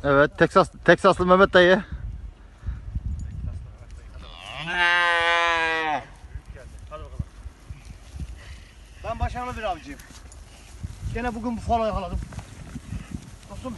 Evet, Teksaslı Mehmet dayı. Hadi bakalım. Ben başarılı bir avcıyım. Gene bugün bu falan yakaladım. Dostum